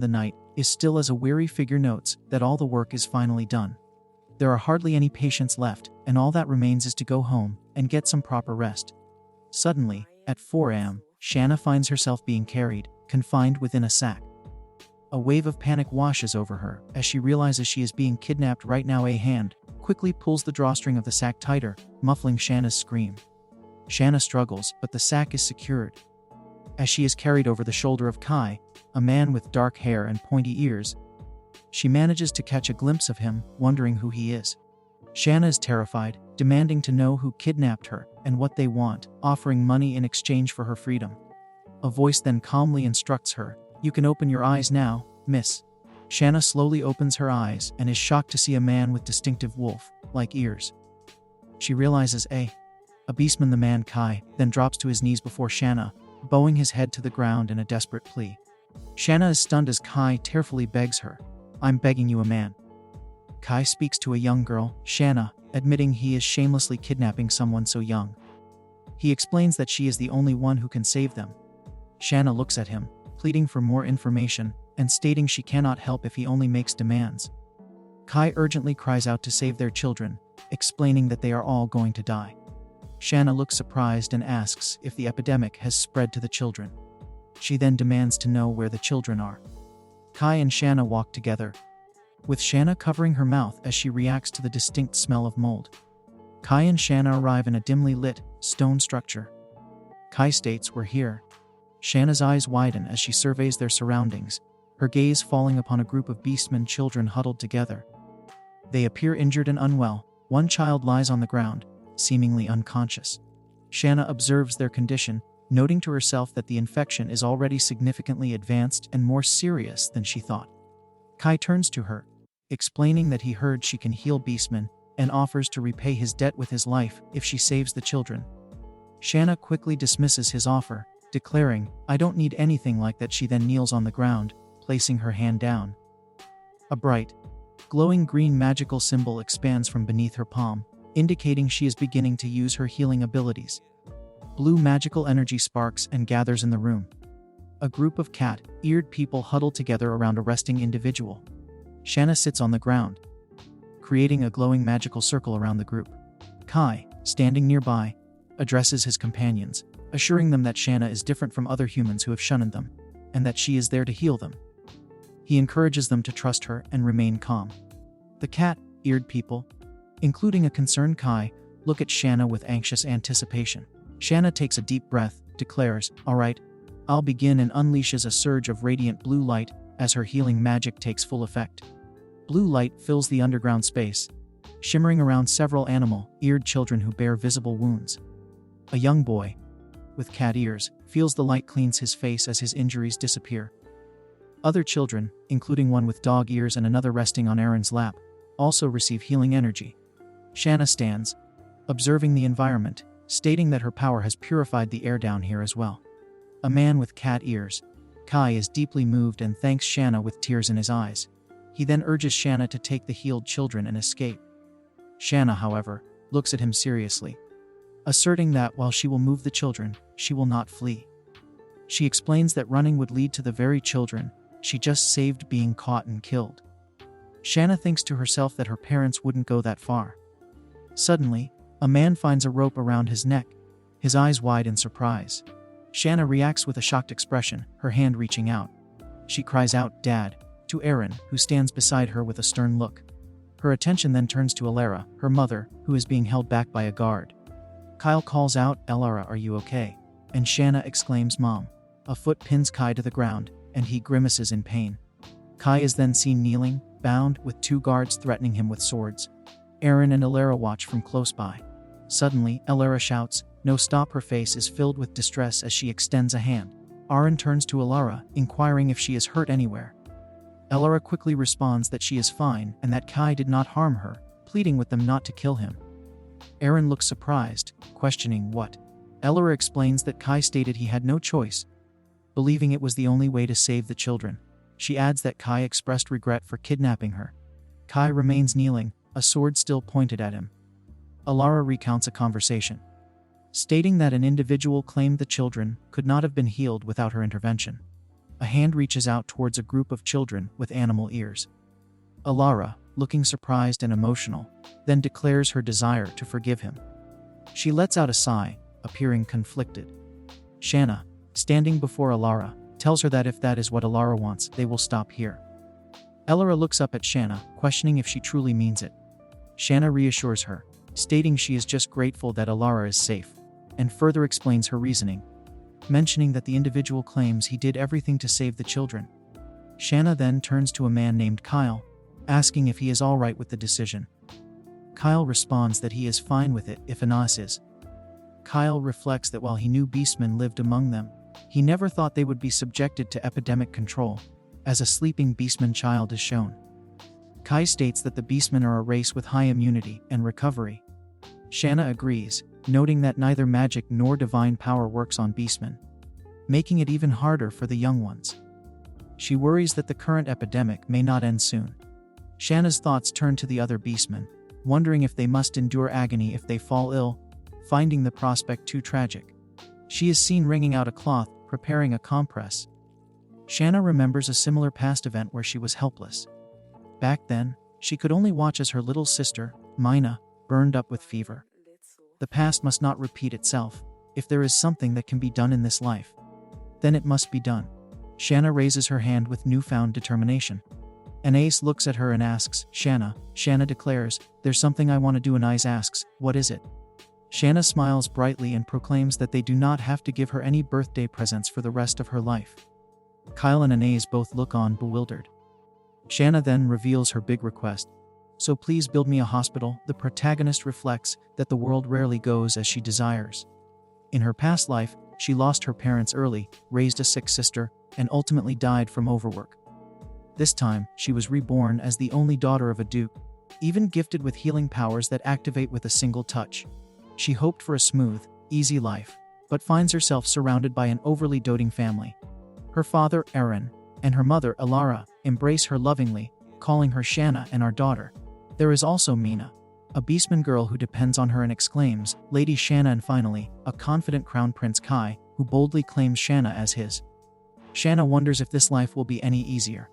The night is still as a weary figure notes that all the work is finally done. There are hardly any patients left, and all that remains is to go home and get some proper rest. Suddenly, at 4 a.m., Shana finds herself being carried, confined within a sack. A wave of panic washes over her as she realizes she is being kidnapped right now. A hand quickly pulls the drawstring of the sack tighter, muffling Shana's scream. Shana struggles, but the sack is secured. As she is carried over the shoulder of Kai, a man with dark hair and pointy ears, she manages to catch a glimpse of him, wondering who he is. Shana is terrified, demanding to know who kidnapped her and what they want, offering money in exchange for her freedom. A voice then calmly instructs her, "You can open your eyes now, miss." Shana slowly opens her eyes and is shocked to see a man with distinctive wolf-like ears. She realizes a beastman. The man Kai then drops to his knees before Shana, bowing his head to the ground in a desperate plea. Shana is stunned as Kai tearfully begs her, "I'm begging you, a man." Kai speaks to a young girl, Shana, admitting he is shamelessly kidnapping someone so young. He explains that she is the only one who can save them. Shana looks at him, pleading for more information, and stating she cannot help if he only makes demands. Kai urgently cries out to save their children, explaining that they are all going to die. Shana looks surprised and asks if the epidemic has spread to the children. She then demands to know where the children are. Kai and Shana walk together, with Shana covering her mouth as she reacts to the distinct smell of mold. Kai and Shana arrive in a dimly lit, stone structure. Kai states, "We're here." Shana's eyes widen as she surveys their surroundings, her gaze falling upon a group of beastmen children huddled together. They appear injured and unwell. One child lies on the ground, seemingly unconscious. Shana observes their condition, noting to herself that the infection is already significantly advanced and more serious than she thought. Kai turns to her, explaining that he heard she can heal beastmen, and offers to repay his debt with his life if she saves the children. Shana quickly dismisses his offer, declaring, "I don't need anything like that." She then kneels on the ground, placing her hand down. A bright, glowing green magical symbol expands from beneath her palm, indicating she is beginning to use her healing abilities. Blue magical energy sparks and gathers in the room. A group of cat-eared people huddle together around a resting individual. Shana sits on the ground, creating a glowing magical circle around the group. Kai, standing nearby, addresses his companions, assuring them that Shana is different from other humans who have shunned them, and that she is there to heal them. He encourages them to trust her and remain calm. The cat-eared people, including a concerned Kai, look at Shana with anxious anticipation. Shana takes a deep breath, declares, "All right, I'll begin," and unleashes a surge of radiant blue light as her healing magic takes full effect. Blue light fills the underground space, shimmering around several animal-eared children who bear visible wounds. A young boy, with cat ears, feels the light cleans his face as his injuries disappear. Other children, including one with dog ears and another resting on Aaron's lap, also receive healing energy. Shana stands, observing the environment, stating that her power has purified the air down here as well. A man with cat ears, Kai, is deeply moved and thanks Shana with tears in his eyes. He then urges Shana to take the healed children and escape. Shana, however, looks at him seriously, asserting that while she will move the children, she will not flee. She explains that running would lead to the very children she just saved being caught and killed. Shana thinks to herself that her parents wouldn't go that far. Suddenly, a man finds a rope around his neck, his eyes wide in surprise. Shana reacts with a shocked expression, her hand reaching out. She cries out, "Dad," to Aaron, who stands beside her with a stern look. Her attention then turns to Alara, her mother, who is being held back by a guard. Kyle calls out, "Alara, are you okay?" And Shana exclaims, "Mom." A foot pins Kai to the ground, and he grimaces in pain. Kai is then seen kneeling, bound, with two guards threatening him with swords. Aaron and Alara watch from close by. Suddenly, Alara shouts, "No, stop!" Her face is filled with distress as she extends a hand. Aaron turns to Alara, inquiring if she is hurt anywhere. Alara quickly responds that she is fine and that Kai did not harm her, pleading with them not to kill him. Aaron looks surprised, questioning what. Alara explains that Kai stated he had no choice, believing it was the only way to save the children. She adds that Kai expressed regret for kidnapping her. Kai remains kneeling, a sword still pointed at him. Alara recounts a conversation, stating that an individual claimed the children could not have been healed without her intervention. A hand reaches out towards a group of children with animal ears. Alara, looking surprised and emotional, then declares her desire to forgive him. She lets out a sigh, appearing conflicted. Shana, standing before Alara, tells her that if that is what Alara wants, they will stop here. Alara looks up at Shana, questioning if she truly means it. Shana reassures her, stating she is just grateful that Alara is safe, and further explains her reasoning, mentioning that the individual claims he did everything to save the children. Shana then turns to a man named Kyle, asking if he is alright with the decision. Kyle responds that he is fine with it if Anas is. Kyle reflects that while he knew beastmen lived among them, he never thought they would be subjected to epidemic control, as a sleeping beastman child is shown. Kai states that the beastmen are a race with high immunity and recovery. Shana agrees, noting that neither magic nor divine power works on beastmen, making it even harder for the young ones. She worries that the current epidemic may not end soon. Shana's thoughts turn to the other beastmen, wondering if they must endure agony if they fall ill, finding the prospect too tragic. She is seen wringing out a cloth, preparing a compress. Shana remembers a similar past event where she was helpless. Back then, she could only watch as her little sister, Mina, burned up with fever. The past must not repeat itself. If there is something that can be done in this life, then it must be done. Shana raises her hand with newfound determination. Anais looks at her and asks, Shana. Shana declares, there's something I want to do. Anais asks, what is it? Shana smiles brightly and proclaims that they do not have to give her any birthday presents for the rest of her life. Kyle and Anais both look on bewildered. Shana then reveals her big request. So please build me a hospital. The protagonist reflects that the world rarely goes as she desires. In her past life, she lost her parents early, raised a sick sister, and ultimately died from overwork. This time, she was reborn as the only daughter of a duke, even gifted with healing powers that activate with a single touch. She hoped for a smooth, easy life, but finds herself surrounded by an overly doting family. Her father, Aaron, and her mother, Alara, embrace her lovingly, calling her Shana and our daughter. There is also Mina, a beastman girl who depends on her and exclaims, Lady Shana, and finally, a confident crown prince Kai, who boldly claims Shana as his. Shana wonders if this life will be any easier.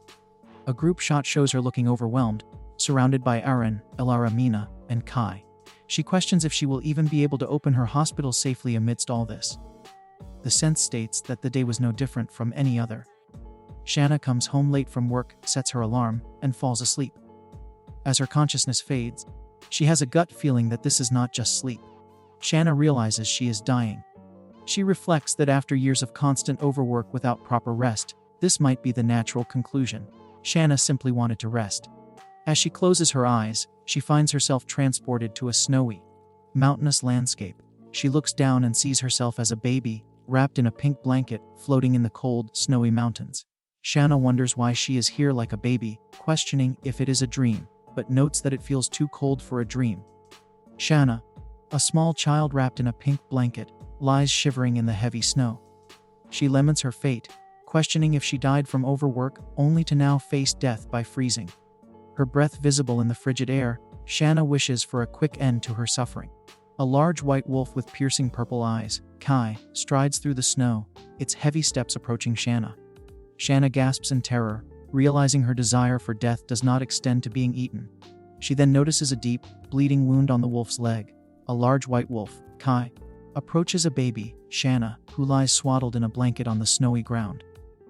A group shot shows her looking overwhelmed, surrounded by Aaron, Alara, Mina, and Kai. She questions if she will even be able to open her hospital safely amidst all this. The sense states that the day was no different from any other. Shana comes home late from work, sets her alarm, and falls asleep. As her consciousness fades, she has a gut feeling that this is not just sleep. Shana realizes she is dying. She reflects that after years of constant overwork without proper rest, this might be the natural conclusion. Shana simply wanted to rest. As she closes her eyes, she finds herself transported to a snowy, mountainous landscape. She looks down and sees herself as a baby, wrapped in a pink blanket, floating in the cold, snowy mountains. Shana wonders why she is here like a baby, questioning if it is a dream, but notes that it feels too cold for a dream. Shana, a small child wrapped in a pink blanket, lies shivering in the heavy snow. She laments her fate, questioning if she died from overwork, only to now face death by freezing. Her breath visible in the frigid air, Shana wishes for a quick end to her suffering. A large white wolf with piercing purple eyes, Kai, strides through the snow, its heavy steps approaching Shana. Shana gasps in terror, realizing her desire for death does not extend to being eaten. She then notices a deep, bleeding wound on the wolf's leg. A large white wolf, Kai, approaches a baby, Shana, who lies swaddled in a blanket on the snowy ground.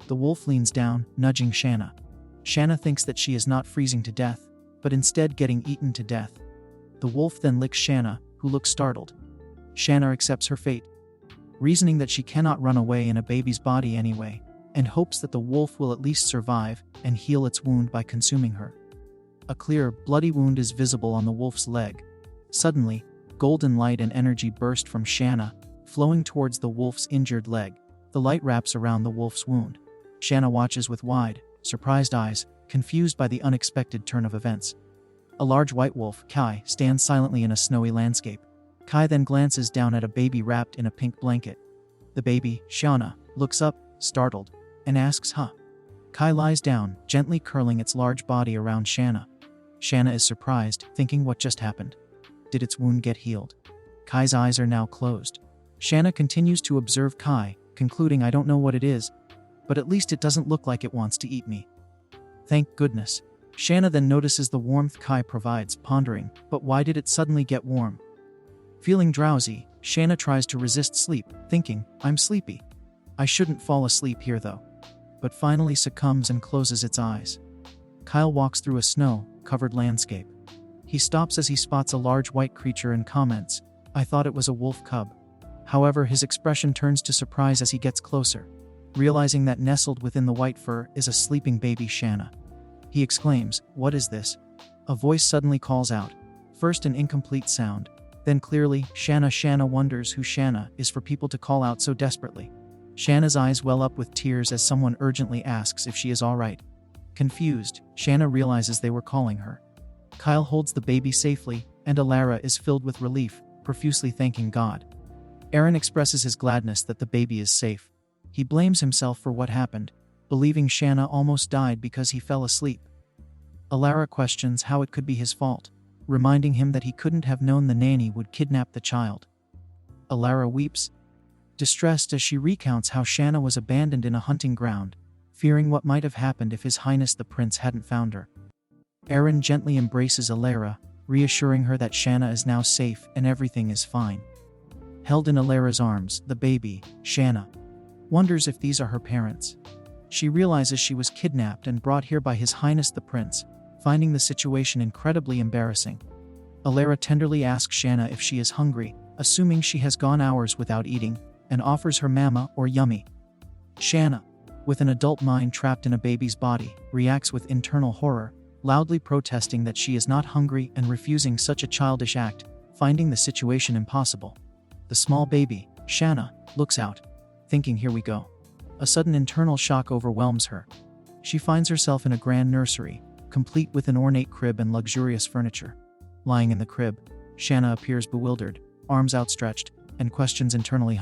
The wolf leans down, nudging Shana. Shana thinks that she is not freezing to death, but instead getting eaten to death. The wolf then licks Shana, who looks startled. Shana accepts her fate, reasoning that she cannot run away in a baby's body anyway, and hopes that the wolf will at least survive and heal its wound by consuming her. A clear, bloody wound is visible on the wolf's leg. Suddenly, golden light and energy burst from Shana, flowing towards the wolf's injured leg. The light wraps around the wolf's wound. Shana watches with wide, surprised eyes, confused by the unexpected turn of events. A large white wolf, Kai, stands silently in a snowy landscape. Kai then glances down at a baby wrapped in a pink blanket. The baby, Shana, looks up, startled, and asks, Huh? Kai lies down, gently curling its large body around Shana. Shana is surprised, thinking what just happened. Did its wound get healed? Kai's eyes are now closed. Shana continues to observe Kai, concluding I don't know what it is. but at least it doesn't look like it wants to eat me. Thank goodness. Shana then notices the warmth Kai provides, pondering, but why did it suddenly get warm? Feeling drowsy, Shana tries to resist sleep, thinking, I'm sleepy. I shouldn't fall asleep here though. But finally succumbs and closes its eyes. Kyle walks through a snow-covered landscape. He stops as he spots a large white creature and comments, I thought it was a wolf cub. However, his expression turns to surprise as he gets closer, realizing that nestled within the white fur is a sleeping baby Shana. He exclaims, what is this? A voice suddenly calls out. First an incomplete sound, then clearly, Shana. Shana wonders who Shana is for people to call out so desperately. Shana's eyes well up with tears as someone urgently asks if she is alright. Confused, Shana realizes they were calling her. Kyle holds the baby safely, and Alara is filled with relief, profusely thanking God. Aaron expresses his gladness that the baby is safe. He blames himself for what happened, believing Shana almost died because he fell asleep. Alara questions how it could be his fault, reminding him that he couldn't have known the nanny would kidnap the child. Alara weeps, distressed as she recounts how Shana was abandoned in a hunting ground, fearing what might have happened if His Highness the Prince hadn't found her. Aaron gently embraces Alara, reassuring her that Shana is now safe and everything is fine. Held in Alara's arms, the baby, Shana, wonders if these are her parents. She realizes she was kidnapped and brought here by His Highness the Prince, finding the situation incredibly embarrassing. Alara tenderly asks Shana if she is hungry, assuming she has gone hours without eating, and offers her mama or yummy. Shana, with an adult mind trapped in a baby's body, reacts with internal horror, loudly protesting that she is not hungry and refusing such a childish act, finding the situation impossible. The small baby, Shana, looks out, thinking here we go. A sudden internal shock overwhelms her. She finds herself in a grand nursery, complete with an ornate crib and luxurious furniture. Lying in the crib, Shana appears bewildered, arms outstretched, and questions internally,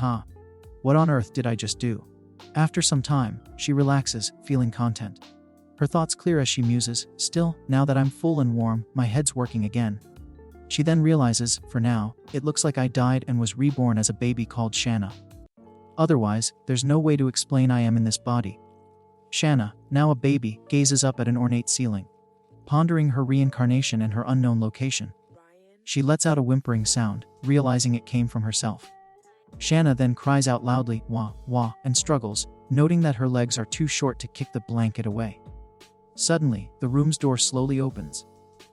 what on earth did I just do? After some time, she relaxes, feeling content. Her thoughts clear as she muses, still, now that I'm full and warm, my head's working again. She then realizes, for now, it looks like I died and was reborn as a baby called Shana. Otherwise, there's no way to explain I am in this body. Shana, now a baby, gazes up at an ornate ceiling, pondering her reincarnation and her unknown location. She lets out a whimpering sound, realizing it came from herself. Shana then cries out loudly, wah, wah, and struggles, noting that her legs are too short to kick the blanket away. Suddenly, the room's door slowly opens.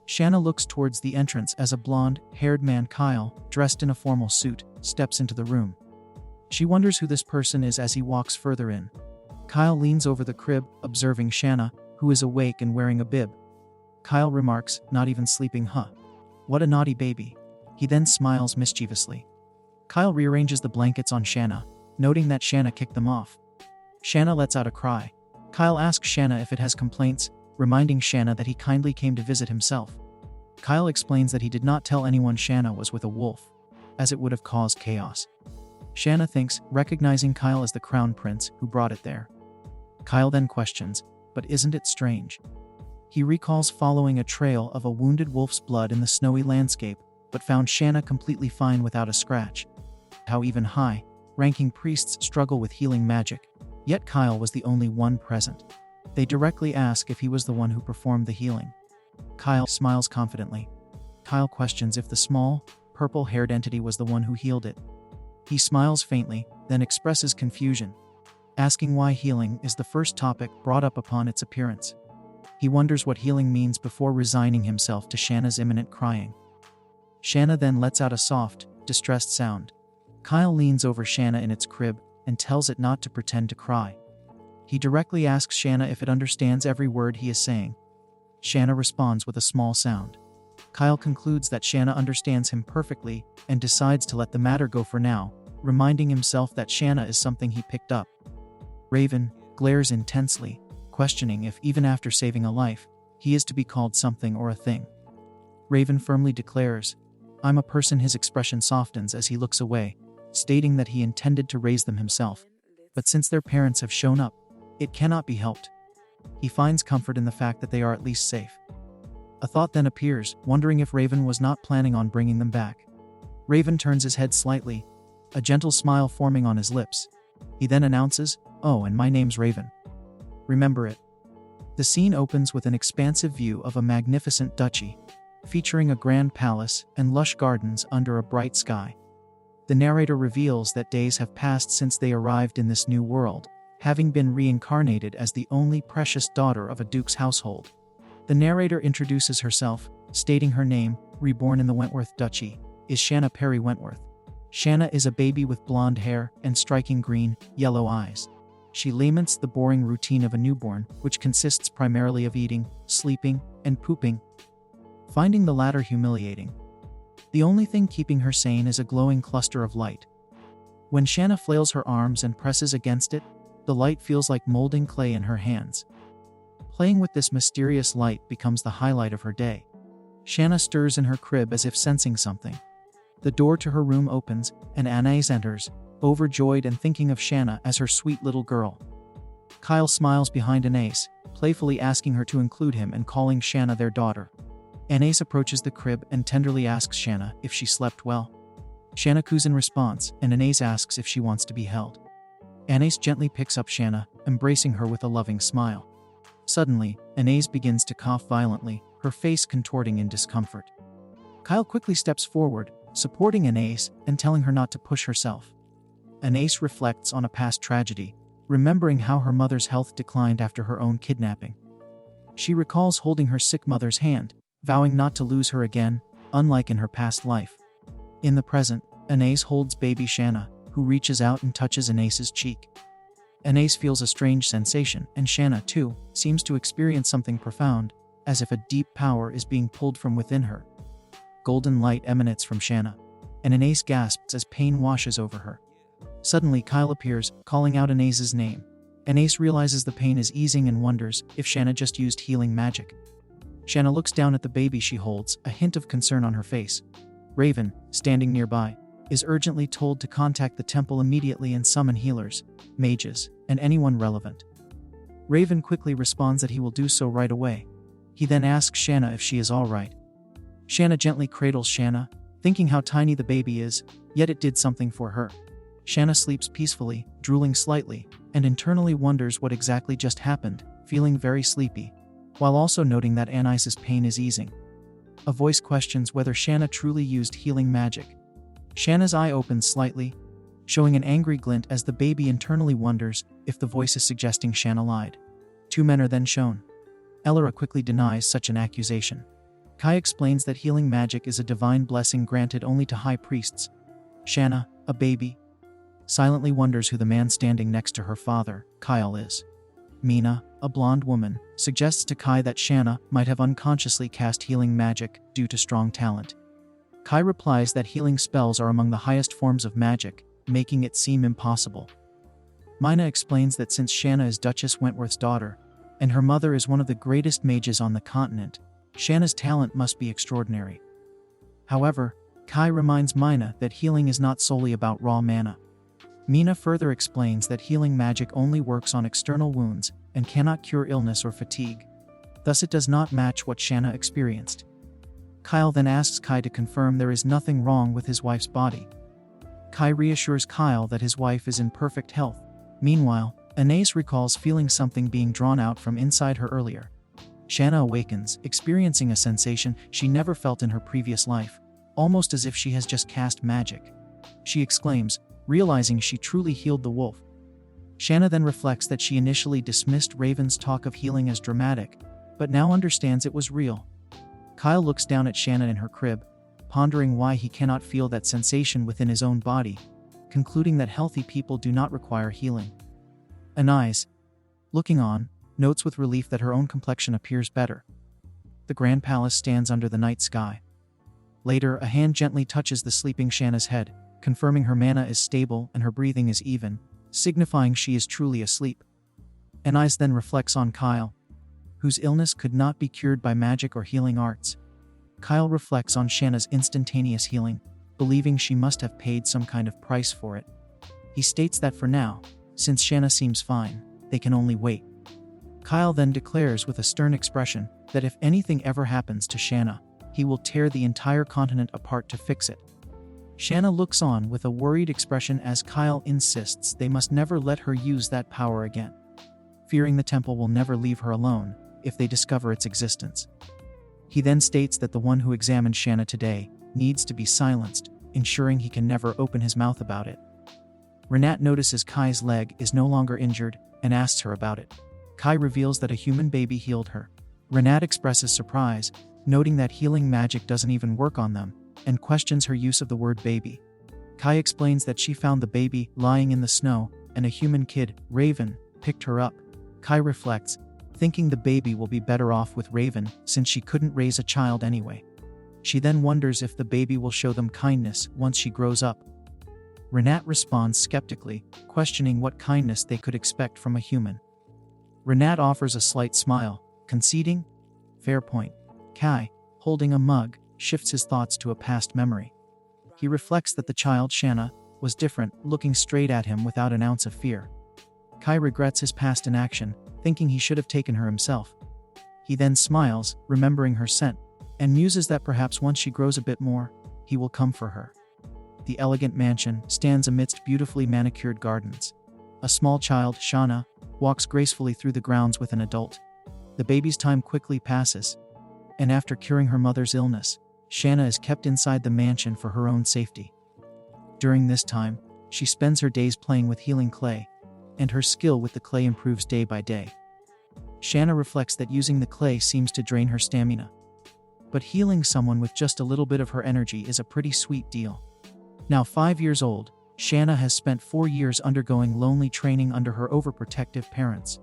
Shana looks towards the entrance as a blonde-haired man, Kyle, dressed in a formal suit, steps into the room. She wonders who this person is as he walks further in. Kyle leans over the crib, observing Shana, who is awake and wearing a bib. Kyle remarks, not even sleeping, What a naughty baby. He then smiles mischievously. Kyle rearranges the blankets on Shana, noting that Shana kicked them off. Shana lets out a cry. Kyle asks Shana if it has complaints, reminding Shana that he kindly came to visit himself. Kyle explains that he did not tell anyone Shana was with a wolf, as it would have caused chaos. Shana thinks, recognizing Kyle as the crown prince who brought it there. Kyle then questions, but isn't it strange? He recalls following a trail of a wounded wolf's blood in the snowy landscape, but found Shana completely fine without a scratch. How even high-ranking priests struggle with healing magic, yet Kyle was the only one present. They directly ask if he was the one who performed the healing. Kyle smiles confidently. Kyle questions if the small, purple-haired entity was the one who healed it. He smiles faintly, then expresses confusion, asking why healing is the first topic brought up upon its appearance. He wonders what healing means before resigning himself to Shana's imminent crying. Shana then lets out a soft, distressed sound. Kyle leans over Shana in its crib and tells it not to pretend to cry. He directly asks Shana if it understands every word he is saying. Shana responds with a small sound. Kyle concludes that Shana understands him perfectly and decides to let the matter go for now, reminding himself that Shana is something he picked up. Raven glares intensely, questioning if even after saving a life, he is to be called something or a thing. Raven firmly declares, I'm a person. His expression softens as he looks away, stating that he intended to raise them himself, but since their parents have shown up, it cannot be helped. He finds comfort in the fact that they are at least safe. A thought then appears, wondering if Raven was not planning on bringing them back. Raven turns his head slightly, a gentle smile forming on his lips. He then announces, oh, and my name's Raven. Remember it. The scene opens with an expansive view of a magnificent duchy, featuring a grand palace and lush gardens under a bright sky. The narrator reveals that days have passed since they arrived in this new world, having been reincarnated as the only precious daughter of a duke's household. The narrator introduces herself, stating her name, Reborn in the Wentworth Duchy, is Shana Perry Wentworth. Shana is a baby with blonde hair and striking green, yellow eyes. She laments the boring routine of a newborn, which consists primarily of eating, sleeping, and pooping, finding the latter humiliating. The only thing keeping her sane is a glowing cluster of light. When Shana flails her arms and presses against it, the light feels like molding clay in her hands. Playing with this mysterious light becomes the highlight of her day. Shana stirs in her crib as if sensing something. The door to her room opens, and Anais enters, overjoyed and thinking of Shana as her sweet little girl. Kyle smiles behind Anais, playfully asking her to include him and calling Shana their daughter. Anais approaches the crib and tenderly asks Shana if she slept well. Shana coos in response, and Anais asks if she wants to be held. Anais gently picks up Shana, embracing her with a loving smile. Suddenly, Anais begins to cough violently, her face contorting in discomfort. Kyle quickly steps forward, supporting Anais and telling her not to push herself. Anais reflects on a past tragedy, remembering how her mother's health declined after her own kidnapping. She recalls holding her sick mother's hand, vowing not to lose her again, unlike in her past life. In the present, Anais holds baby Shana, who reaches out and touches Anais's cheek. Anais feels a strange sensation, and Shana, too, seems to experience something profound, as if a deep power is being pulled from within her. Golden light emanates from Shana, and Anais gasps as pain washes over her. Suddenly, Kyle appears, calling out Anais's name. Anais realizes the pain is easing and wonders if Shana just used healing magic. Shana looks down at the baby she holds, a hint of concern on her face. Raven, standing nearby, is urgently told to contact the temple immediately and summon healers, mages, and anyone relevant. Raven quickly responds that he will do so right away. He then asks Shana if she is all right. Shana gently cradles Shana, thinking how tiny the baby is, yet it did something for her. Shana sleeps peacefully, drooling slightly, and internally wonders what exactly just happened, feeling very sleepy, while also noting that Anais's pain is easing. A voice questions whether Shana truly used healing magic. Shana's eye opens slightly, showing an angry glint as the baby internally wonders if the voice is suggesting Shana lied. Two men are then shown. Elora quickly denies such an accusation. Kai explains that healing magic is a divine blessing granted only to high priests. Shana, a baby, silently wonders who the man standing next to her father, Kyle, is. Mina, a blonde woman, suggests to Kai that Shana might have unconsciously cast healing magic due to strong talent. Kai replies that healing spells are among the highest forms of magic, making it seem impossible. Mina explains that since Shana is Duchess Wentworth's daughter, and her mother is one of the greatest mages on the continent, Shana's talent must be extraordinary. However, Kai reminds Mina that healing is not solely about raw mana. Mina further explains that healing magic only works on external wounds and cannot cure illness or fatigue. Thus it does not match what Shana experienced. Kyle then asks Kai to confirm there is nothing wrong with his wife's body. Kai reassures Kyle that his wife is in perfect health. Meanwhile, Anais recalls feeling something being drawn out from inside her earlier. Shana awakens, experiencing a sensation she never felt in her previous life, almost as if she has just cast magic. She exclaims, realizing she truly healed the wolf. Shana then reflects that she initially dismissed Raven's talk of healing as dramatic, but now understands it was real. Kyle looks down at Shana in her crib, pondering why he cannot feel that sensation within his own body, concluding that healthy people do not require healing. Anais, looking on, notes with relief that her own complexion appears better. The grand palace stands under the night sky. Later, a hand gently touches the sleeping Shana's head, confirming her mana is stable and her breathing is even, signifying she is truly asleep. Anais then reflects on Kyle, whose illness could not be cured by magic or healing arts. Kyle reflects on Shana's instantaneous healing, believing she must have paid some kind of price for it. He states that for now, since Shana seems fine, they can only wait. Kyle then declares with a stern expression that if anything ever happens to Shana, he will tear the entire continent apart to fix it. Shana looks on with a worried expression as Kyle insists they must never let her use that power again. fearing the temple will never leave her alone if they discover its existence. He then states that the one who examined Shana today needs to be silenced, ensuring he can never open his mouth about it. Renat notices Kai's leg is no longer injured and asks her about it. Kai reveals that a human baby healed her. Renat expresses surprise, noting that healing magic doesn't even work on them, and questions her use of the word baby. Kai explains that she found the baby lying in the snow, and a human kid, Raven, picked her up. Kai reflects, thinking the baby will be better off with Raven since she couldn't raise a child anyway. She then wonders if the baby will show them kindness once she grows up. Renat responds skeptically, questioning what kindness they could expect from a human. Renat offers a slight smile, conceding, "Fair point." Kai, holding a mug, shifts his thoughts to a past memory. He reflects that the child, Shana, was different, looking straight at him without an ounce of fear. Kai regrets his past inaction, thinking he should have taken her himself. He then smiles, remembering her scent, and muses that perhaps once she grows a bit more, he will come for her. The elegant mansion stands amidst beautifully manicured gardens. A small child, Shana, walks gracefully through the grounds with an adult. The baby's time quickly passes, and after curing her mother's illness, Shana is kept inside the mansion for her own safety. During this time, she spends her days playing with healing clay, and her skill with the clay improves day by day. Shana reflects that using the clay seems to drain her stamina, but healing someone with just a little bit of her energy is a pretty sweet deal. Now 5 years old, Shana has spent 4 years undergoing lonely training under her overprotective parents.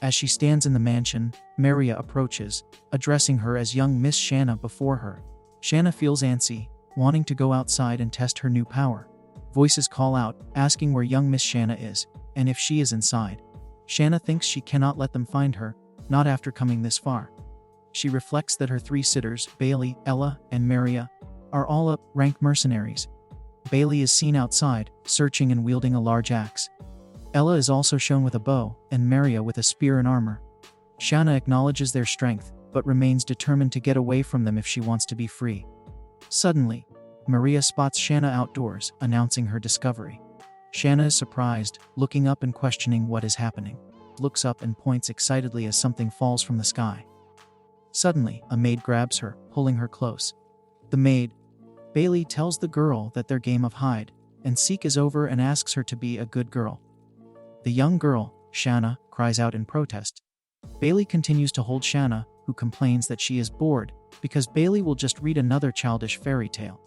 As she stands in the mansion, Maria approaches, addressing her as young Miss Shana before her. Shana feels antsy, wanting to go outside and test her new power. Voices call out, asking where young Miss Shana is, and if she is inside. Shana thinks she cannot let them find her, not after coming this far. She reflects that her 3 sitters, Bailey, Ella, and Maria, are all up-ranked mercenaries. Bailey is seen outside, searching and wielding a large axe. Ella is also shown with a bow, and Maria with a spear and armor. Shana acknowledges their strength, but remains determined to get away from them if she wants to be free. Suddenly, Maria spots Shana outdoors, announcing her discovery. Shana is surprised, looking up and questioning what is happening. Looks up and points excitedly as something falls from the sky. Suddenly, a maid grabs her, pulling her close. The maid, Bailey, tells the girl that their game of hide and seek is over and asks her to be a good girl. The young girl, Shana, cries out in protest. Bailey continues to hold Shana, who complains that she is bored because Bailey will just read another childish fairy tale.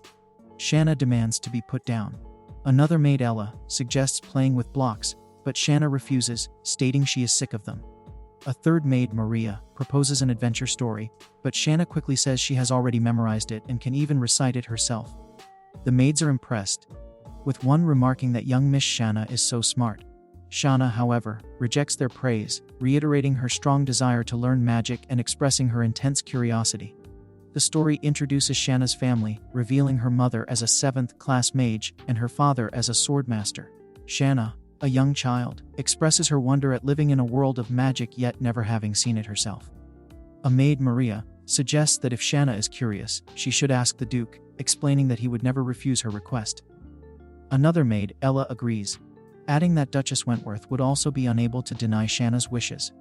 Shana demands to be put down. Another maid, Ella, suggests playing with blocks, but Shana refuses, stating she is sick of them. A third maid, Maria, proposes an adventure story, but Shana quickly says she has already memorized it and can even recite it herself. The maids are impressed, with one remarking that young Miss Shana is so smart. Shana, however, rejects their praise, reiterating her strong desire to learn magic and expressing her intense curiosity. The story introduces Shana's family, revealing her mother as a 7th-class mage and her father as a swordmaster. Shana, a young child, expresses her wonder at living in a world of magic yet never having seen it herself. A maid, Maria, suggests that if Shana is curious, she should ask the Duke, explaining that he would never refuse her request. Another maid, Ella, agrees, adding that Duchess Wentworth would also be unable to deny Shana's wishes.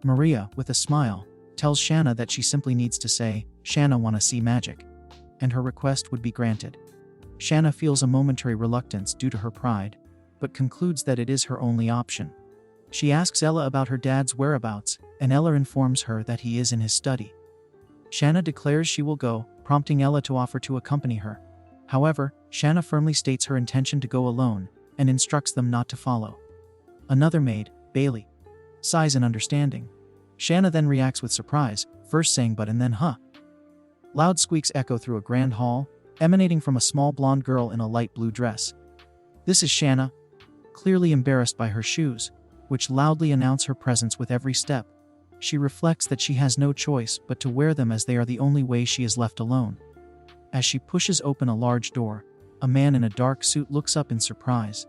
Maria, with a smile, tells Shana that she simply needs to say, "Shana wanna see magic," and her request would be granted. Shana feels a momentary reluctance due to her pride, but concludes that it is her only option. She asks Ella about her dad's whereabouts, and Ella informs her that he is in his study. Shana declares she will go, prompting Ella to offer to accompany her. However, Shana firmly states her intention to go alone, and instructs them not to follow. Another maid, Bailey, sighs in understanding. Shana then reacts with surprise, first saying but and then huh. Loud squeaks echo through a grand hall, emanating from a small blonde girl in a light blue dress. This is Shana, clearly embarrassed by her shoes, which loudly announce her presence with every step. She reflects that she has no choice but to wear them as they are the only way she is left alone. As she pushes open a large door, a man in a dark suit looks up in surprise.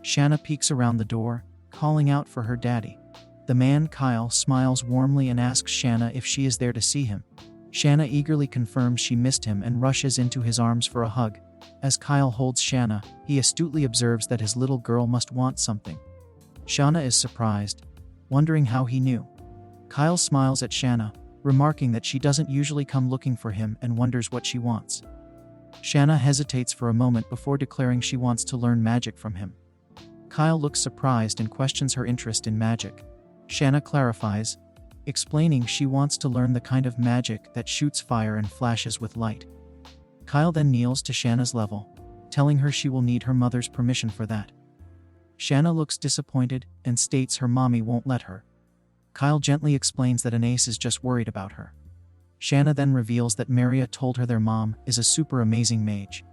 Shana peeks around the door, calling out for her daddy. The man, Kyle, smiles warmly and asks Shana if she is there to see him. Shana eagerly confirms she missed him and rushes into his arms for a hug. As Kyle holds Shana, he astutely observes that his little girl must want something. Shana is surprised, wondering how he knew. Kyle smiles at Shana, remarking that she doesn't usually come looking for him and wonders what she wants. Shana hesitates for a moment before declaring she wants to learn magic from him. Kyle looks surprised and questions her interest in magic. Shana clarifies, explaining she wants to learn the kind of magic that shoots fire and flashes with light. Kyle then kneels to Shana's level, telling her she will need her mother's permission for that. Shana looks disappointed and states her mommy won't let her. Kyle gently explains that Anais is just worried about her. Shana then reveals that Maria told her their mom is a super amazing mage.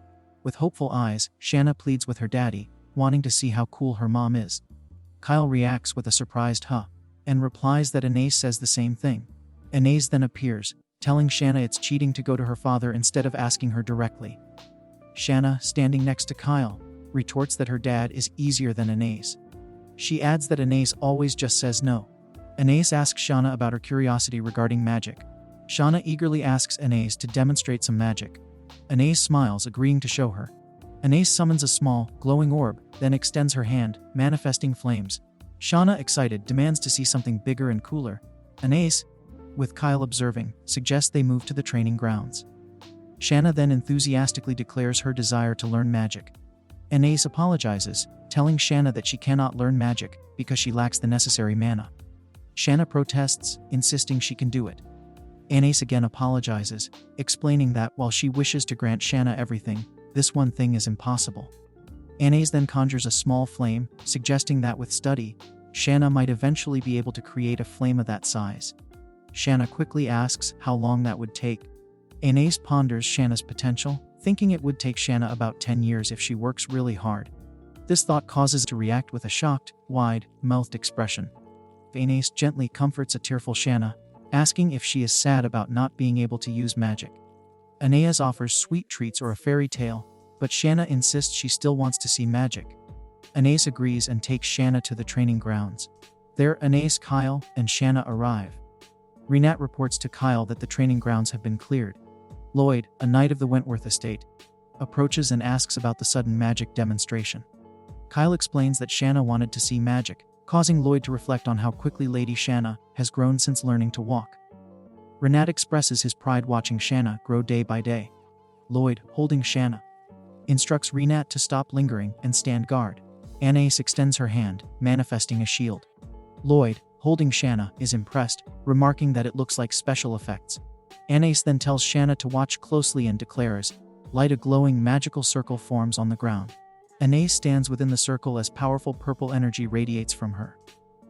With hopeful eyes, Shana pleads with her daddy, wanting to see how cool her mom is. Kyle reacts with a surprised huh, and replies that Anais says the same thing. Anais then appears, telling Shana it's cheating to go to her father instead of asking her directly. Shana, standing next to Kyle, retorts that her dad is easier than Anais. She adds that Anais always just says no. Anais asks Shana about her curiosity regarding magic. Shana eagerly asks Anais to demonstrate some magic. Anais smiles, agreeing to show her. Anais summons a small, glowing orb, then extends her hand, manifesting flames. Shana, excited, demands to see something bigger and cooler. Anais, with Kyle observing, suggests they move to the training grounds. Shana then enthusiastically declares her desire to learn magic. Anais apologizes, telling Shana that she cannot learn magic because she lacks the necessary mana. Shana protests, insisting she can do it. Anais again apologizes, explaining that while she wishes to grant Shana everything, this one thing is impossible. Anais then conjures a small flame, suggesting that with study, Shana might eventually be able to create a flame of that size. Shana quickly asks how long that would take. Anais ponders Shana's potential, thinking it would take Shana about 10 years if she works really hard. This thought causes her to react with a shocked, wide-mouthed expression. Anais gently comforts a tearful Shana, asking if she is sad about not being able to use magic. Anais offers sweet treats or a fairy tale, but Shana insists she still wants to see magic. Anais agrees and takes Shana to the training grounds. There, Anais, Kyle, and Shana arrive. Renat reports to Kyle that the training grounds have been cleared. Lloyd, a knight of the Wentworth estate, approaches and asks about the sudden magic demonstration. Kyle explains that Shana wanted to see magic, causing Lloyd to reflect on how quickly Lady Shana has grown since learning to walk. Renat expresses his pride watching Shana grow day by day. Lloyd, holding Shana, instructs Renat to stop lingering and stand guard. Anais extends her hand, manifesting a shield. Lloyd, holding Shana, is impressed, remarking that it looks like special effects. Anais then tells Shana to watch closely and declares, light a glowing magical circle forms on the ground. Anais stands within the circle as powerful purple energy radiates from her.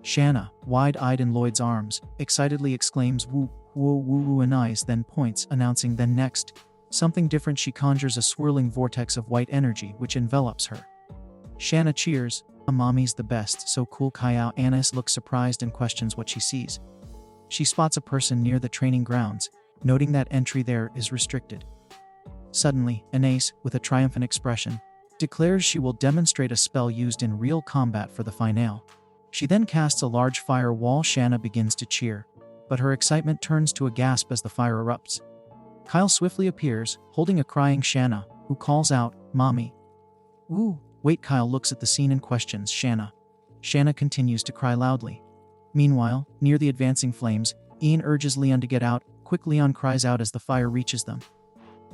Shana, wide-eyed in Lloyd's arms, excitedly exclaims woo, woo, woo, woo. Anais then points, announcing then next, something different. She conjures a swirling vortex of white energy which envelops her. Shana cheers, mommy's the best, so cool. Kyle. Anais looks surprised and questions what she sees. She spots a person near the training grounds, noting that entry there is restricted. Suddenly, Anais, with a triumphant expression, declares she will demonstrate a spell used in real combat for the finale. She then casts a large fire wall. Shana begins to cheer, but her excitement turns to a gasp as the fire erupts. Kyle swiftly appears, holding a crying Shana, who calls out, "Mommy." "Ooh, wait." Kyle looks at the scene and questions Shana. Shana continues to cry loudly. Meanwhile, near the advancing flames, Ian urges Leon to get out. Quick, Leon cries out as the fire reaches them.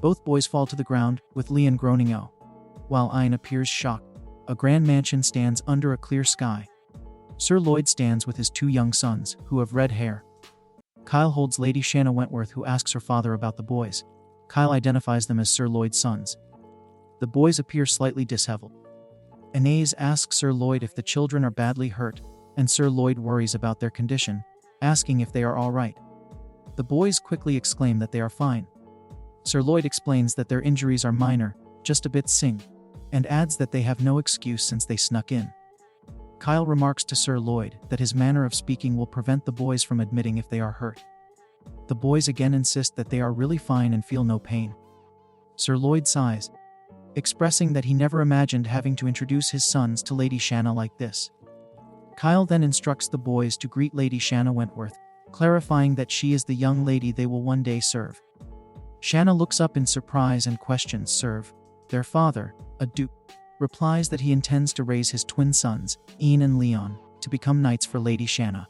Both boys fall to the ground, with Leon groaning "Oh," while Ian appears shocked. A grand mansion stands under a clear sky. Sir Lloyd stands with his two young sons, who have red hair. Kyle holds Lady Shana Wentworth, who asks her father about the boys. Kyle identifies them as Sir Lloyd's sons. The boys appear slightly disheveled. Anais asks Sir Lloyd if the children are badly hurt, and Sir Lloyd worries about their condition, asking if they are all right. The boys quickly exclaim that they are fine. Sir Lloyd explains that their injuries are minor, just a bit sing, and adds that they have no excuse since they snuck in. Kyle remarks to Sir Lloyd that his manner of speaking will prevent the boys from admitting if they are hurt. The boys again insist that they are really fine and feel no pain. Sir Lloyd sighs, expressing that he never imagined having to introduce his sons to Lady Shana like this. Kyle then instructs the boys to greet Lady Shana Wentworth, clarifying that she is the young lady they will one day serve. Shana looks up in surprise and questions serve. Their father, a duke, replies that he intends to raise his twin sons, Ian and Leon, to become knights for Lady Shana.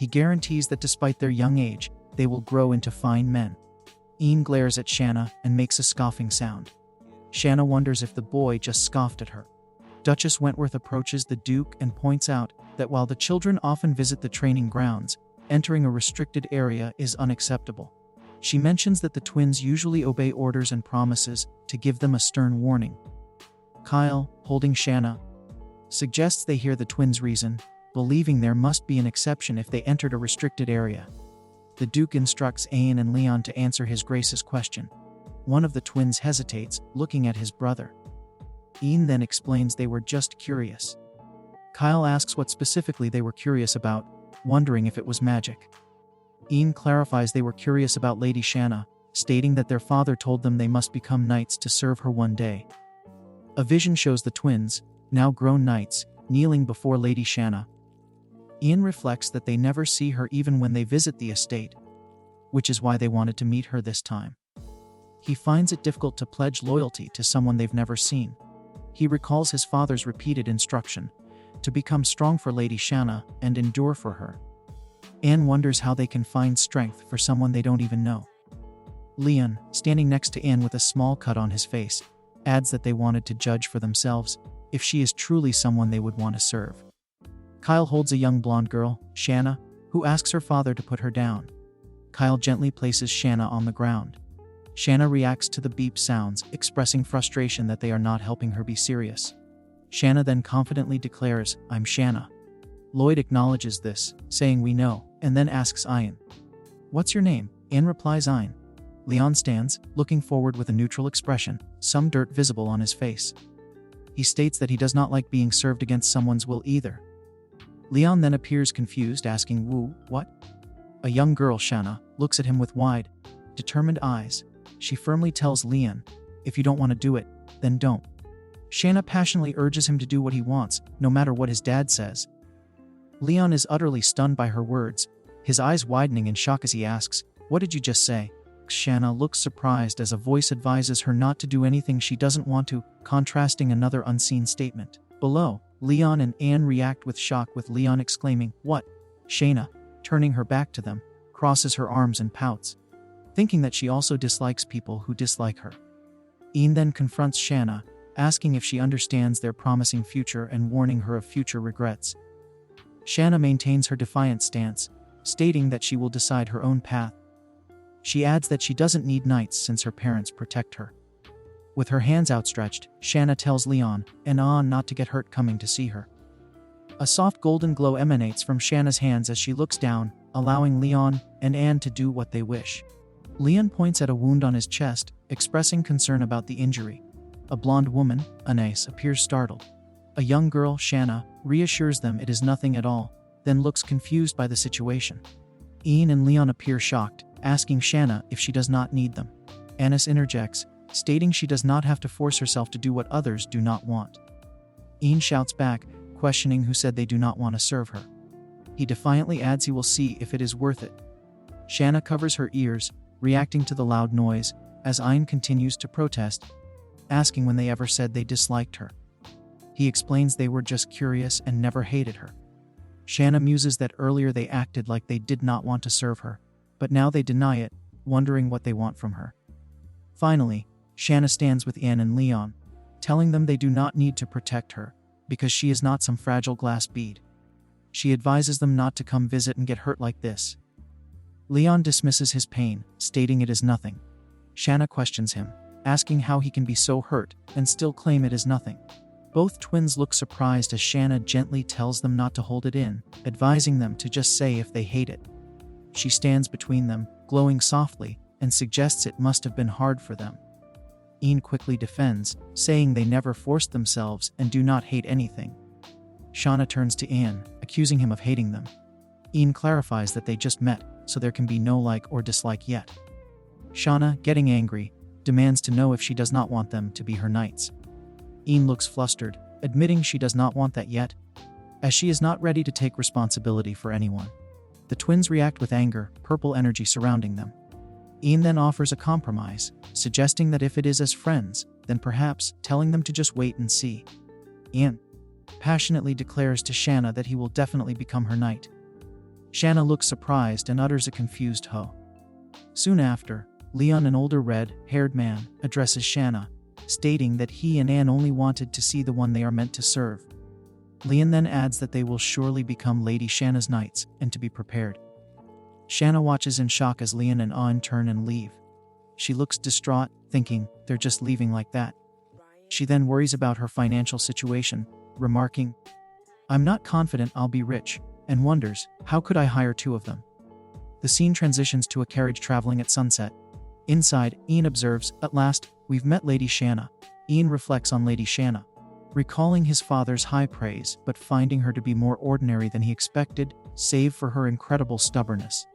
He guarantees that despite their young age, they will grow into fine men. Ian glares at Shana and makes a scoffing sound. Shana wonders if the boy just scoffed at her. Duchess Wentworth approaches the Duke and points out that while the children often visit the training grounds, entering a restricted area is unacceptable. She mentions that the twins usually obey orders and promises to give them a stern warning. Kyle, holding Shana, suggests they hear the twins' reason, believing there must be an exception if they entered a restricted area. The Duke instructs Ian and Leon to answer His Grace's question. One of the twins hesitates, looking at his brother. Ian then explains they were just curious. Kyle asks what specifically they were curious about, wondering if it was magic. Ian clarifies they were curious about Lady Shana, stating that their father told them they must become knights to serve her one day. A vision shows the twins, now grown knights, kneeling before Lady Shana. Ian reflects that they never see her even when they visit the estate, which is why they wanted to meet her this time. He finds it difficult to pledge loyalty to someone they've never seen. He recalls his father's repeated instruction to become strong for Lady Shana and endure for her. Anne wonders how they can find strength for someone they don't even know. Leon, standing next to Anne with a small cut on his face, adds that they wanted to judge for themselves if she is truly someone they would want to serve. Kyle holds a young blonde girl, Shana, who asks her father to put her down. Kyle gently places Shana on the ground. Shana reacts to the beep sounds, expressing frustration that they are not helping her be serious. Shana then confidently declares, "I'm Shana." Lloyd acknowledges this, saying "we know," and then asks Ian, "What's your name?" Ian replies Ian. Leon stands, looking forward with a neutral expression, some dirt visible on his face. He states that he does not like being served against someone's will either. Leon then appears confused, asking, "Woo, what?" A young girl, Shana, looks at him with wide, determined eyes. She firmly tells Leon, "If you don't want to do it, then don't." Shana passionately urges him to do what he wants, no matter what his dad says. Leon is utterly stunned by her words, his eyes widening in shock as he asks, "What did you just say?" Shana looks surprised as a voice advises her not to do anything she doesn't want to, contrasting another unseen statement. Below, Leon and Anne react with shock, with Leon exclaiming, "What?" Shana, turning her back to them, crosses her arms and pouts, thinking that she also dislikes people who dislike her. Ian then confronts Shana, asking if she understands their promising future and warning her of future regrets. Shana maintains her defiant stance, stating that she will decide her own path. She adds that she doesn't need knights since her parents protect her. With her hands outstretched, Shana tells Leon and Anne not to get hurt coming to see her. A soft golden glow emanates from Shana's hands as she looks down, allowing Leon and Anne to do what they wish. Leon points at a wound on his chest, expressing concern about the injury. A blonde woman, Anais, appears startled. A young girl, Shana, reassures them it is nothing at all, then looks confused by the situation. Ian and Leon appear shocked, asking Shana if she does not need them. Anais interjects, stating she does not have to force herself to do what others do not want. Ian shouts back, questioning who said they do not want to serve her. He defiantly adds he will see if it is worth it. Shana covers her ears, reacting to the loud noise, as Ian continues to protest, asking when they ever said they disliked her. He explains they were just curious and never hated her. Shana muses that earlier they acted like they did not want to serve her, but now they deny it, wondering what they want from her. Finally, Shana stands with Anne and Leon, telling them they do not need to protect her, because she is not some fragile glass bead. She advises them not to come visit and get hurt like this. Leon dismisses his pain, stating it is nothing. Shana questions him, asking how he can be so hurt and still claim it is nothing. Both twins look surprised as Shana gently tells them not to hold it in, advising them to just say if they hate it. She stands between them, glowing softly, and suggests it must have been hard for them. Ian quickly defends, saying they never forced themselves and do not hate anything. Shana turns to Anne, accusing him of hating them. Ian clarifies that they just met, so there can be no like or dislike yet. Shana, getting angry, demands to know if she does not want them to be her knights. Ian looks flustered, admitting she does not want that yet, as she is not ready to take responsibility for anyone. The twins react with anger, purple energy surrounding them. Ian then offers a compromise, suggesting that if it is as friends, then perhaps telling them to just wait and see. Ian passionately declares to Shana that he will definitely become her knight. Shana looks surprised and utters a confused ho. Soon after, Leon, an older red-haired man, addresses Shana, stating that he and Anne only wanted to see the one they are meant to serve. Leon then adds that they will surely become Lady Shana's knights and to be prepared. Shana watches in shock as Leon and Anne turn and leave. She looks distraught, thinking they're just leaving like that. She then worries about her financial situation, remarking, "I'm not confident I'll be rich," and wonders, how could I hire 2 of them? The scene transitions to a carriage traveling at sunset. Inside, Ian observes, "At last, we've met Lady Shana." Ian reflects on Lady Shana, recalling his father's high praise but finding her to be more ordinary than he expected, save for her incredible stubbornness.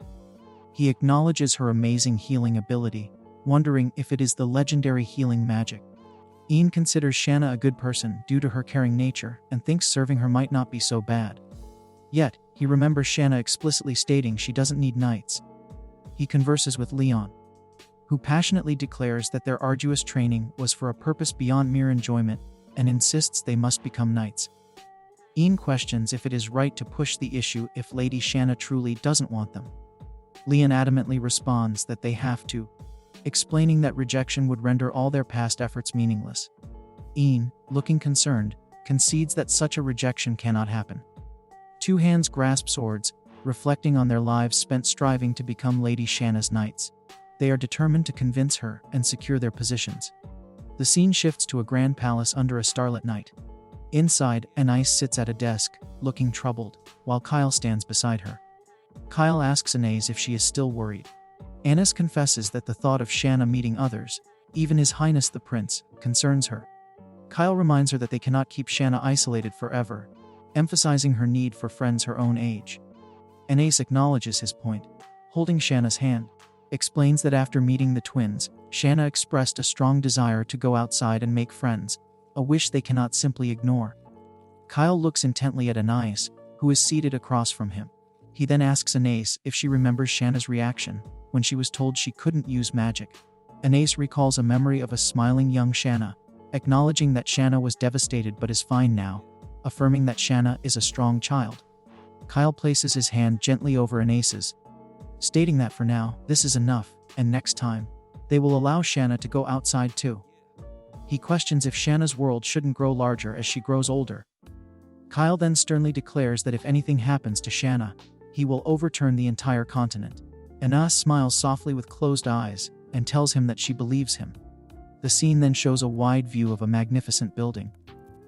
He acknowledges her amazing healing ability, wondering if it is the legendary healing magic. Ian considers Shana a good person due to her caring nature and thinks serving her might not be so bad. Yet, he remembers Shana explicitly stating she doesn't need knights. He converses with Leon, who passionately declares that their arduous training was for a purpose beyond mere enjoyment and insists they must become knights. Ian questions if it is right to push the issue if Lady Shana truly doesn't want them. Leon adamantly responds that they have to, explaining that rejection would render all their past efforts meaningless. Ian, looking concerned, concedes that such a rejection cannot happen. 2 hands grasp swords, reflecting on their lives spent striving to become Lady Shana's knights. They are determined to convince her and secure their positions. The scene shifts to a grand palace under a starlit night. Inside, Anais sits at a desk, looking troubled, while Kyle stands beside her. Kyle asks Anais if she is still worried. Anais confesses that the thought of Shana meeting others, even His Highness the Prince, concerns her. Kyle reminds her that they cannot keep Shana isolated forever, emphasizing her need for friends her own age. Anais acknowledges his point, holding Shana's hand, explains that after meeting the twins, Shana expressed a strong desire to go outside and make friends, a wish they cannot simply ignore. Kyle looks intently at Anais, who is seated across from him. He then asks Anais if she remembers Shana's reaction when she was told she couldn't use magic. Anais recalls a memory of a smiling young Shana, acknowledging that Shana was devastated but is fine now, affirming that Shana is a strong child. Kyle places his hand gently over Anais's, stating that for now, this is enough, and next time, they will allow Shana to go outside too. He questions if Shana's world shouldn't grow larger as she grows older. Kyle then sternly declares that if anything happens to Shana, he will overturn the entire continent. Anais smiles softly with closed eyes and tells him that she believes him. The scene then shows a wide view of a magnificent building.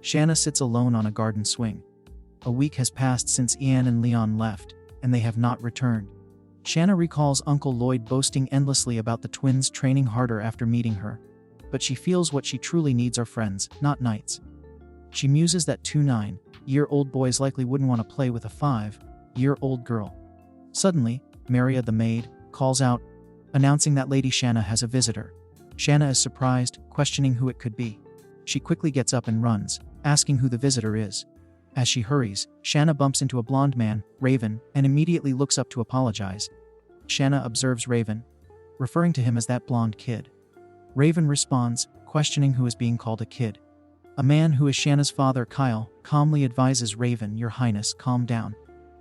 Shana sits alone on a garden swing. A week has passed since Ian and Leon left, and they have not returned. Shana recalls Uncle Lloyd boasting endlessly about the twins training harder after meeting her, but she feels what she truly needs are friends, not knights. She muses that 2 9-year-old boys likely wouldn't want to play with a 5-year-old girl. Suddenly, Maria the maid calls out, announcing that Lady Shana has a visitor. Shana is surprised, questioning who it could be. She quickly gets up and runs, asking who the visitor is. As she hurries, Shana bumps into a blonde man, Raven, and immediately looks up to apologize. Shana observes Raven, referring to him as that blonde kid. Raven responds, questioning who is being called a kid. A man who is Shana's father, Kyle, calmly advises Raven, "Your Highness, calm down."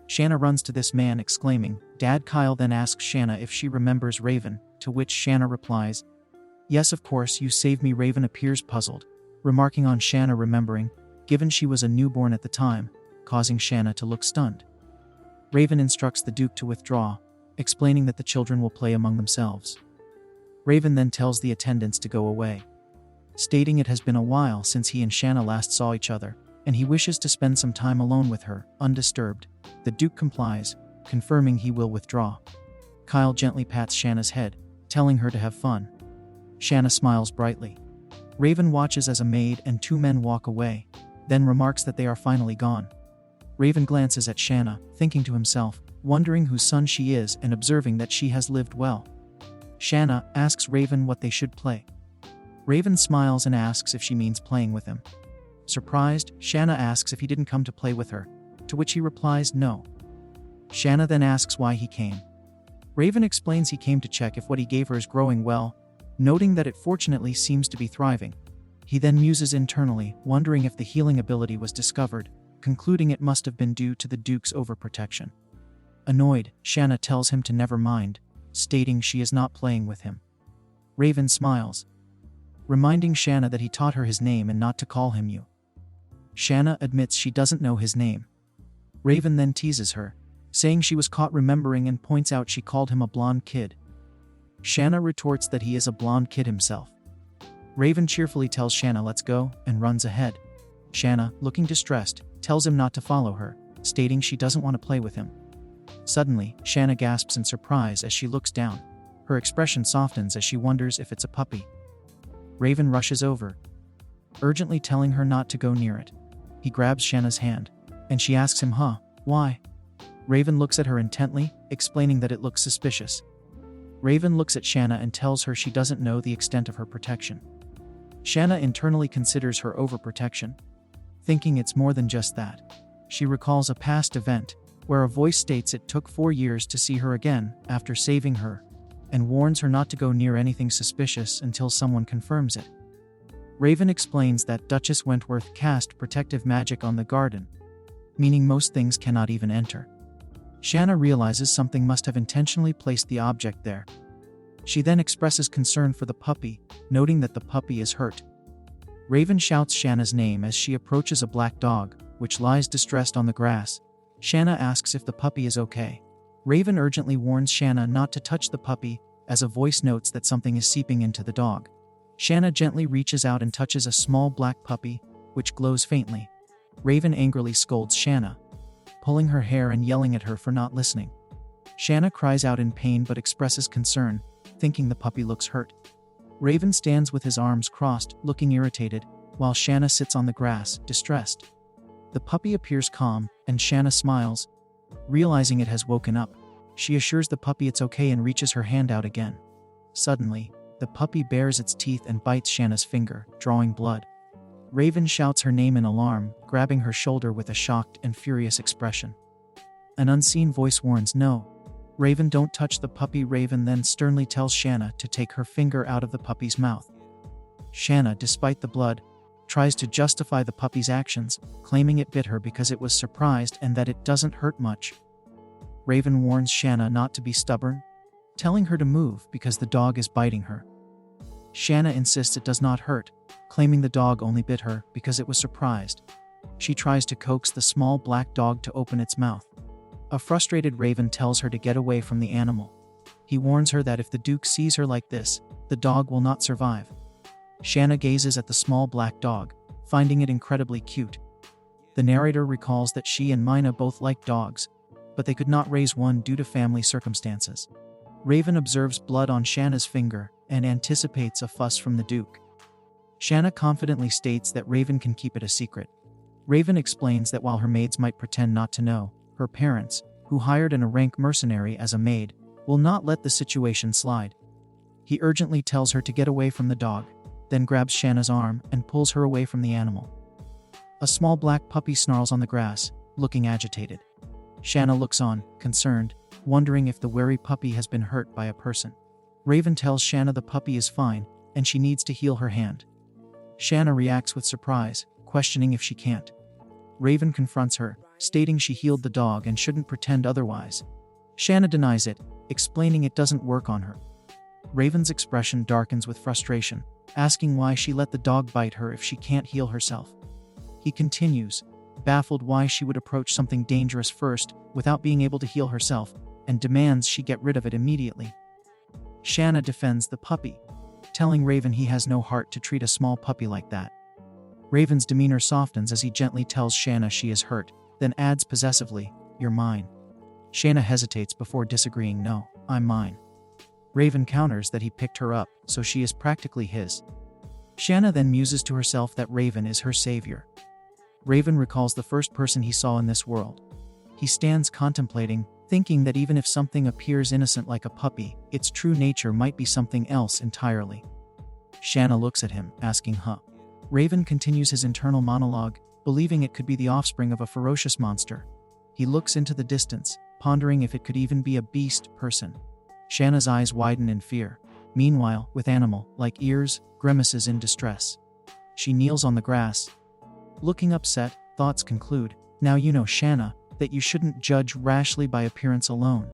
Shana runs to this man, exclaiming, "Dad." Kyle then asks Shana if she remembers Raven, to which Shana replies, "Yes, of course, you saved me." Raven appears puzzled, remarking on Shana remembering, given she was a newborn at the time, causing Shana to look stunned. Raven instructs the Duke to withdraw, explaining that the children will play among themselves. Raven then tells the attendants to go away, stating it has been a while since he and Shana last saw each other, and he wishes to spend some time alone with her, undisturbed. The Duke complies, confirming he will withdraw. Kyle gently pats Shana's head, telling her to have fun. Shana smiles brightly. Raven watches as a maid and 2 men walk away, then remarks that they are finally gone. Raven glances at Shana, thinking to himself, wondering whose son she is and observing that she has lived well. Shana asks Raven what they should play. Raven smiles and asks if she means playing with him. Surprised, Shana asks if he didn't come to play with her, to which he replies no. Shana then asks why he came. Raven explains he came to check if what he gave her is growing well, noting that it fortunately seems to be thriving. He then muses internally, wondering if the healing ability was discovered, concluding it must have been due to the Duke's overprotection. Annoyed, Shana tells him to never mind, stating she is not playing with him. Raven smiles, reminding Shana that he taught her his name and not to call him you. Shana admits she doesn't know his name. Raven then teases her, saying she was caught remembering and points out she called him a blonde kid. Shana retorts that he is a blonde kid himself. Raven cheerfully tells Shana let's go and runs ahead. Shana, looking distressed, tells him not to follow her, stating she doesn't want to play with him. Suddenly, Shana gasps in surprise as she looks down. Her expression softens as she wonders if it's a puppy. Raven rushes over, urgently telling her not to go near it. He grabs Shana's hand, and she asks him, why? Raven looks at her intently, explaining that it looks suspicious. Raven looks at Shana and tells her she doesn't know the extent of her protection. Shana internally considers her overprotection, thinking it's more than just that. She recalls a past event, where a voice states it took 4 years to see her again after saving her, and warns her not to go near anything suspicious until someone confirms it. Raven explains that Duchess Wentworth cast protective magic on the garden, meaning most things cannot even enter. Shana realizes something must have intentionally placed the object there. She then expresses concern for the puppy, noting that the puppy is hurt. Raven shouts Shana's name as she approaches a black dog, which lies distressed on the grass. Shana asks if the puppy is okay. Raven urgently warns Shana not to touch the puppy, as a voice notes that something is seeping into the dog. Shana gently reaches out and touches a small black puppy, which glows faintly. Raven angrily scolds Shana, pulling her hair and yelling at her for not listening. Shana cries out in pain but expresses concern, thinking the puppy looks hurt. Raven stands with his arms crossed, looking irritated, while Shana sits on the grass, distressed. The puppy appears calm, and Shana smiles, realizing it has woken up. She assures the puppy it's okay and reaches her hand out again. Suddenly, the puppy bares its teeth and bites Shana's finger, drawing blood. Raven shouts her name in alarm, grabbing her shoulder with a shocked and furious expression. An unseen voice warns, "No. Raven, don't touch the puppy." Raven then sternly tells Shana to take her finger out of the puppy's mouth. Shana, despite the blood, tries to justify the puppy's actions, claiming it bit her because it was surprised and that it doesn't hurt much. Raven warns Shana not to be stubborn, telling her to move because the dog is biting her. Shana insists it does not hurt, claiming the dog only bit her because it was surprised. She tries to coax the small black dog to open its mouth. A frustrated Raven tells her to get away from the animal. He warns her that if the Duke sees her like this, the dog will not survive. Shana gazes at the small black dog, finding it incredibly cute. The narrator recalls that she and Mina both like dogs, but they could not raise one due to family circumstances. Raven observes blood on Shana's finger and anticipates a fuss from the Duke. Shana confidently states that Raven can keep it a secret. Raven explains that while her maids might pretend not to know, her parents, who hired a rank mercenary as a maid, will not let the situation slide. He urgently tells her to get away from the dog, then grabs Shana's arm and pulls her away from the animal. A small black puppy snarls on the grass, looking agitated. Shana looks on, concerned, wondering if the wary puppy has been hurt by a person. Raven tells Shana the puppy is fine, and she needs to heal her hand. Shana reacts with surprise, questioning if she can't. Raven confronts her, stating she healed the dog and shouldn't pretend otherwise. Shana denies it, explaining it doesn't work on her. Raven's expression darkens with frustration, asking why she let the dog bite her if she can't heal herself. He continues, baffled why she would approach something dangerous first without being able to heal herself, and demands she get rid of it immediately. Shana defends the puppy, telling Raven he has no heart to treat a small puppy like that. Raven's demeanor softens as he gently tells Shana she is hurt, then adds possessively, "You're mine." Shana hesitates before disagreeing, "No, I'm mine." Raven counters that he picked her up, so she is practically his. Shana then muses to herself that Raven is her savior. Raven recalls the first person he saw in this world. He stands contemplating, thinking that even if something appears innocent like a puppy, its true nature might be something else entirely. Shana looks at him, asking, "Huh?" Raven continues his internal monologue, believing it could be the offspring of a ferocious monster. He looks into the distance, pondering if it could even be a beast person. Shana's eyes widen in fear. Meanwhile, with animal-like ears, grimaces in distress. She kneels on the grass. Looking upset, thoughts conclude, "Now you know, Shana, that you shouldn't judge rashly by appearance alone.